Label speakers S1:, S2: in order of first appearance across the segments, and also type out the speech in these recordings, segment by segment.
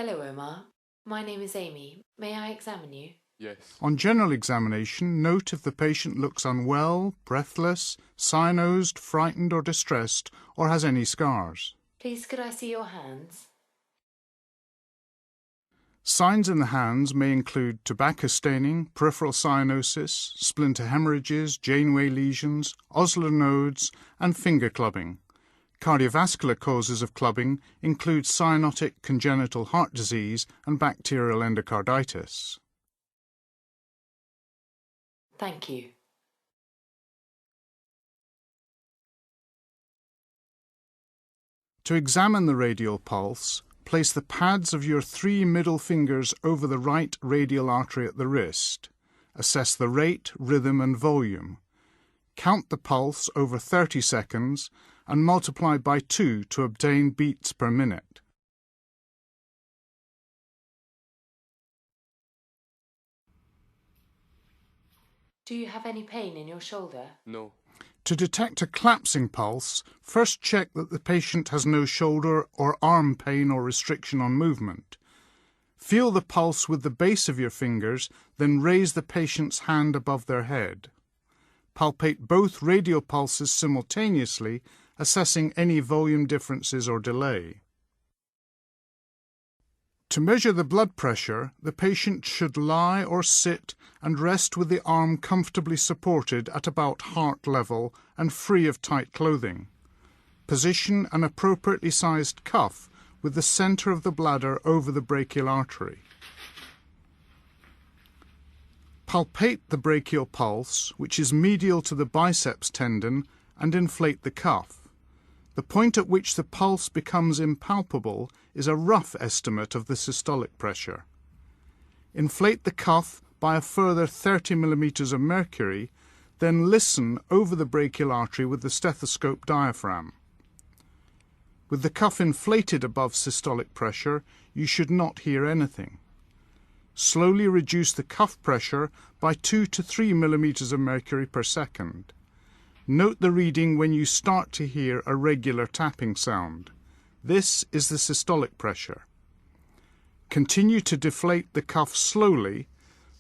S1: Hello, Omar. My name is Amy. May I examine you?
S2: Yes.
S3: On general examination, note if the patient looks unwell, breathless, cyanosed, frightened or distressed, or has any scars.
S1: Please, could I see your hands?
S3: Signs in the hands may include tobacco staining, peripheral cyanosis, splinter hemorrhages, Janeway lesions, Osler nodes, and finger clubbing. Cardiovascular causes of clubbing include cyanotic congenital heart disease and bacterial endocarditis.
S1: Thank you.
S3: To examine the radial pulse, place the pads of your 3 middle fingers over the right radial artery at the wrist. Assess the rate, rhythm and volume. Count the pulse over 30 seconds and multiply by 2 to obtain beats per minute.
S1: Do you have any pain in your shoulder?
S2: No.
S3: To detect a collapsing pulse, first check that the patient has no shoulder or arm pain or restriction on movement. Feel the pulse with the base of your fingers, then raise the patient's hand above their head. Palpate both radial pulses simultaneously, assessing any volume differences or delay. To measure the blood pressure, the patient should lie or sit and rest with the arm comfortably supported at about heart level and free of tight clothing. Position an appropriately sized cuff with the centre of the bladder over the brachial artery. Palpate the brachial pulse, which is medial to the biceps tendon, and inflate the cuff. The point at which the pulse becomes impalpable is a rough estimate of the systolic pressure. Inflate the cuff by a further 30 mm of mercury, then listen over the brachial artery with the stethoscope diaphragm. With the cuff inflated above systolic pressure, you should not hear anything. Slowly reduce the cuff pressure by 2 to 3 mm of mercury per second. Note the reading when you start to hear a regular tapping sound. This is the systolic pressure. Continue to deflate the cuff slowly.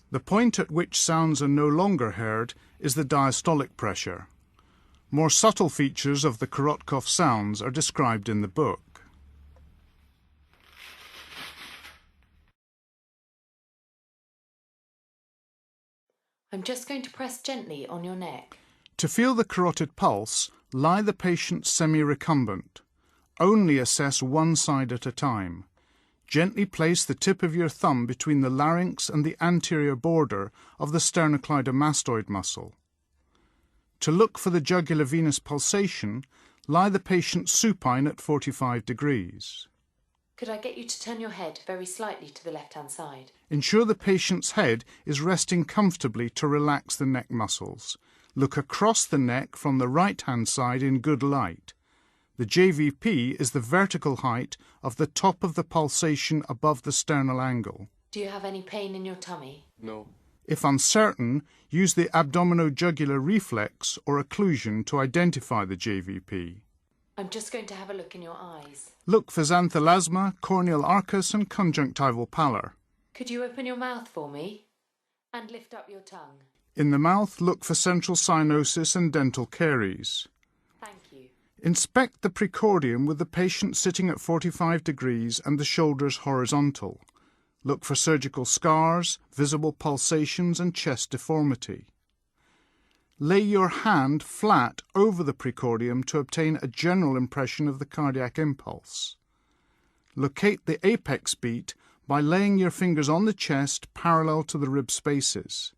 S3: The point at which sounds are no longer heard is the diastolic pressure. More subtle features of the Korotkov sounds are described in the book.
S1: I'm just going to press gently on your neck.
S3: To feel the carotid pulse, lie the patient semi-recumbent. Only assess one side at a time. Gently place the tip of your thumb between the larynx and the anterior border of the sternocleidomastoid muscle. To look for the jugular venous pulsation, lie the patient supine at 45 degrees.
S1: Could I get you to turn your head very slightly to the left-hand side?
S3: Ensure the patient's head is resting comfortably to relax the neck muscles. Look across the neck from the right-hand side in good light. The JVP is the vertical height of the top of the pulsation above the sternal angle.
S1: Do you have any pain in your tummy?
S2: No.
S3: If uncertain, use the abdominojugular reflex or occlusion to identify the JVP.
S1: I'm just going to have a look in your eyes.
S3: Look for xanthelasma, corneal arcus and conjunctival pallor.
S1: Could you open your mouth for me? And lift up your tongue.
S3: In the mouth, look for central cyanosis and dental caries.
S1: Thank you.
S3: Inspect the precordium with the patient sitting at 45 degrees and the shoulders horizontal. Look for surgical scars, visible pulsations and chest deformity. Lay your hand flat over the precordium to obtain a general impression of the cardiac impulse. Locate the apex beat by laying your fingers on the chest parallel to the rib spaces.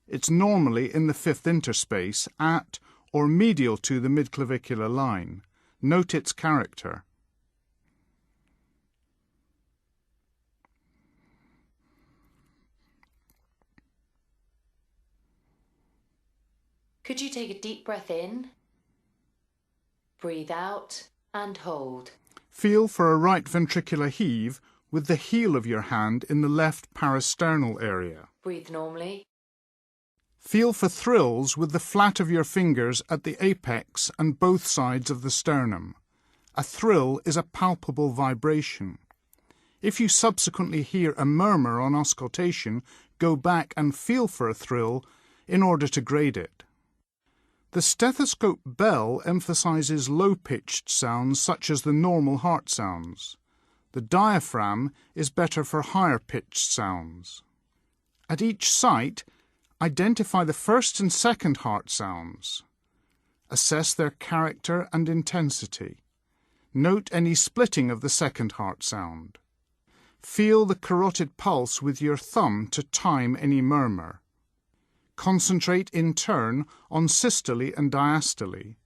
S3: It's normally in the 5th interspace at or medial to the midclavicular line. Note its character.
S1: Could you take a deep breath in, breathe out and hold?
S3: Feel for a right ventricular heave with the heel of your hand in the left parasternal area.
S1: Breathe normally.
S3: Feel for thrills with the flat of your fingers at the apex and both sides of the sternum. A thrill is a palpable vibration. If you subsequently hear a murmur on auscultation, go back and feel for a thrill in order to grade it. The stethoscope bell emphasises low-pitched sounds such as the normal heart sounds. The diaphragm is better for higher-pitched sounds. At each site, identify the first and second heart sounds. Assess their character and intensity. Note any splitting of the second heart sound. Feel the carotid pulse with your thumb to time any murmur. Concentrate in turn on systole and diastole.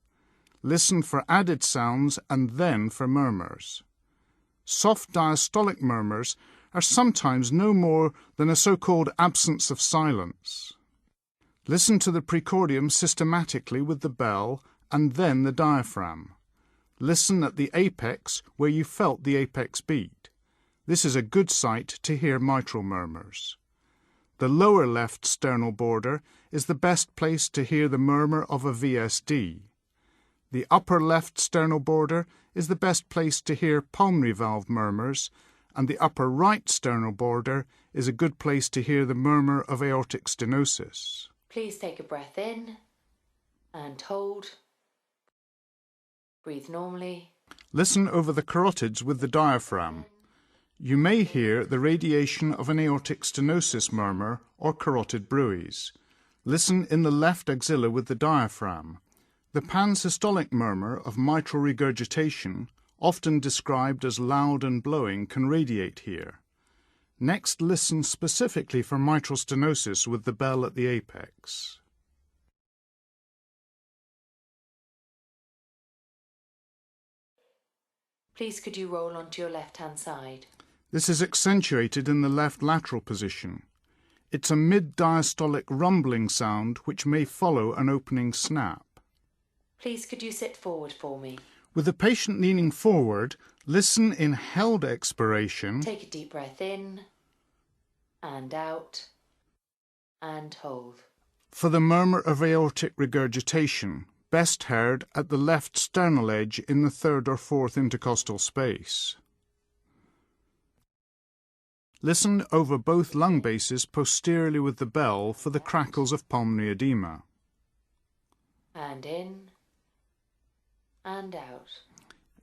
S3: Listen for added sounds and then for murmurs. Soft diastolic murmurs are sometimes no more than a so-called absence of silence. Listen to the precordium systematically with the bell and then the diaphragm. Listen at the apex where you felt the apex beat. This is a good site to hear mitral murmurs. The lower left sternal border is the best place to hear the murmur of a VSD. The upper left sternal border is the best place to hear pulmonary valve murmurs, and the upper right sternal border is a good place to hear the murmur of aortic stenosis.
S1: Please take a breath in and hold. Breathe normally.
S3: Listen over the carotids with the diaphragm. You may hear the radiation of an aortic stenosis murmur or carotid bruits. Listen in the left axilla with the diaphragm. The pansystolic murmur of mitral regurgitation, often described as loud and blowing, can radiate here. Next, listen specifically for mitral stenosis with the bell at the apex.
S1: Please could you roll onto your left-hand side?
S3: This is accentuated in the left lateral position. It's a mid-diastolic rumbling sound which may follow an opening snap.
S1: Please could you sit forward for me?
S3: With the patient leaning forward, listen in held expiration.
S1: Take a deep breath in and out and hold.
S3: For the murmur of aortic regurgitation, best heard at the left sternal edge in the third or fourth intercostal space. Listen over both lung bases posteriorly with the bell for the crackles of pulmonary edema.
S1: And in and out.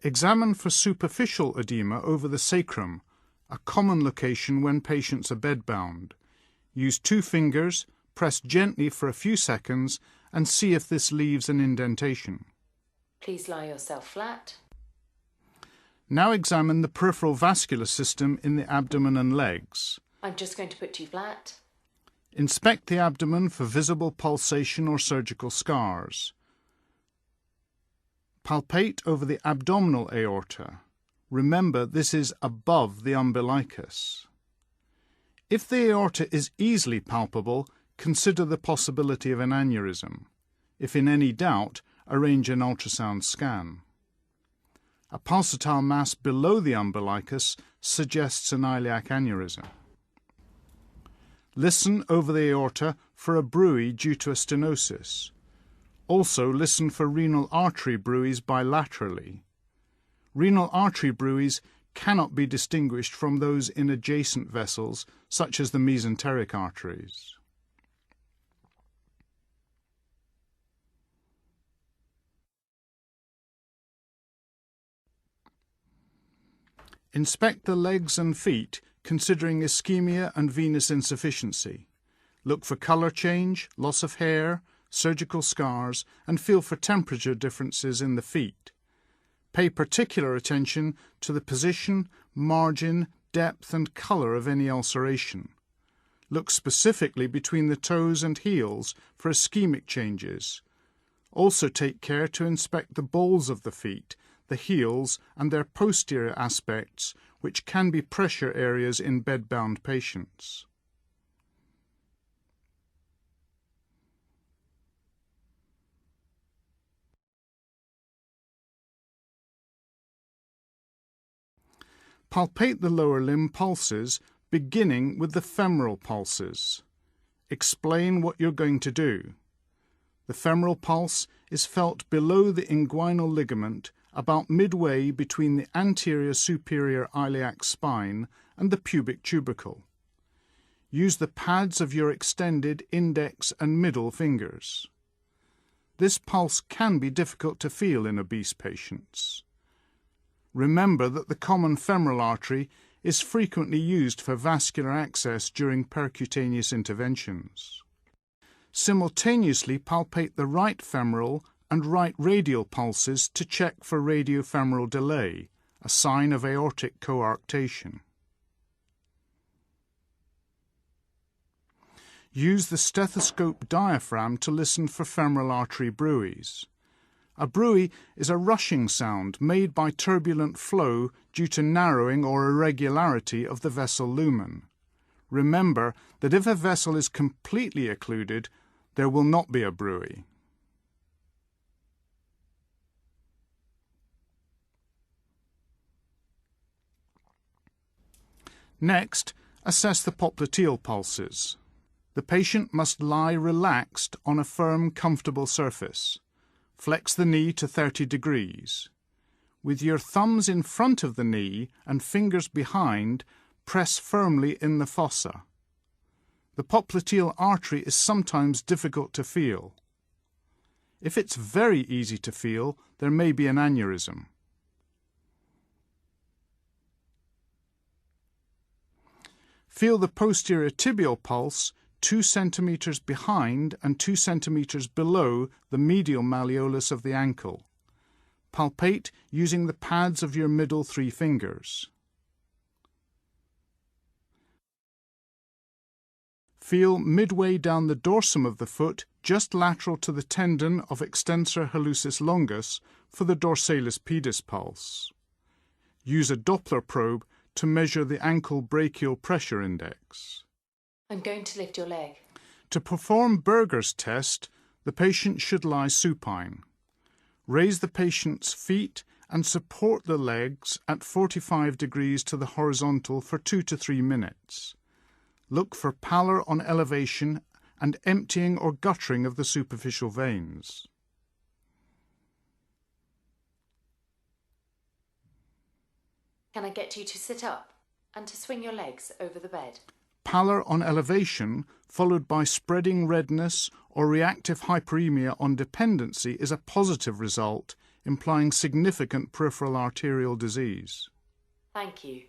S3: Examine for superficial edema over the sacrum, a common location when patients are bedbound. Use 2 fingers, press gently for a few seconds, and see if this leaves an indentation.
S1: Please lie yourself flat.
S3: Now examine the peripheral vascular system in the abdomen and legs.
S1: I'm just going to put you flat.
S3: Inspect the abdomen for visible pulsation or surgical scars. Palpate over the abdominal aorta. Remember, this is above the umbilicus. If the aorta is easily palpable, consider the possibility of an aneurysm. If in any doubt, arrange an ultrasound scan. A pulsatile mass below the umbilicus suggests an iliac aneurysm. Listen over the aorta for a bruit due to a stenosis. Also listen for renal artery bruits bilaterally. Renal artery bruits cannot be distinguished from those in adjacent vessels, such as the mesenteric arteries. Inspect the legs and feet, considering ischemia and venous insufficiency. Look for colour change, loss of hair, surgical scars, and feel for temperature differences in the feet. Pay particular attention to the position, margin, depth and colour of any ulceration. Look specifically between the toes and heels for ischemic changes. Also take care to inspect the balls of the feet, the heels and their posterior aspects, which can be pressure areas in bedbound patients. Palpate the lower limb pulses, beginning with the femoral pulses. Explain what you're going to do. The femoral pulse is felt below the inguinal ligament about midway between the anterior superior iliac spine and the pubic tubercle. Use the pads of your extended index and middle fingers. This pulse can be difficult to feel in obese patients. Remember that the common femoral artery is frequently used for vascular access during percutaneous interventions. Simultaneously palpate the right femoral and right radial pulses to check for radiofemoral delay, a sign of aortic coarctation. Use the stethoscope diaphragm to listen for femoral artery bruits. A bruit is a rushing sound made by turbulent flow due to narrowing or irregularity of the vessel lumen. Remember that if a vessel is completely occluded, there will not be a bruit. Next, assess the popliteal pulses. The patient must lie relaxed on a firm, comfortable surface. Flex the knee to 30 degrees. With your thumbs in front of the knee and fingers behind, press firmly in the fossa. The popliteal artery is sometimes difficult to feel. If it's very easy to feel, there may be an aneurysm. Feel the posterior tibial pulse 2 centimeters behind and 2 centimeters below the medial malleolus of the ankle. Palpate using the pads of your middle 3 fingers. Feel midway down the dorsum of the foot, just lateral to the tendon of extensor hallucis longus, for the dorsalis pedis pulse. Use a Doppler probe to measure the ankle brachial pressure index.
S1: I'm going to lift your leg.
S3: To perform Berger's test, the patient should lie supine. Raise the patient's feet and support the legs at 45 degrees to the horizontal for 2 to 3 minutes. Look for pallor on elevation and emptying or guttering of the superficial veins.
S1: Can I get you to sit up and to swing your legs over the bed?
S3: Pallor on elevation, followed by spreading redness or reactive hyperemia on dependency, is a positive result, implying significant peripheral arterial disease.
S1: Thank you.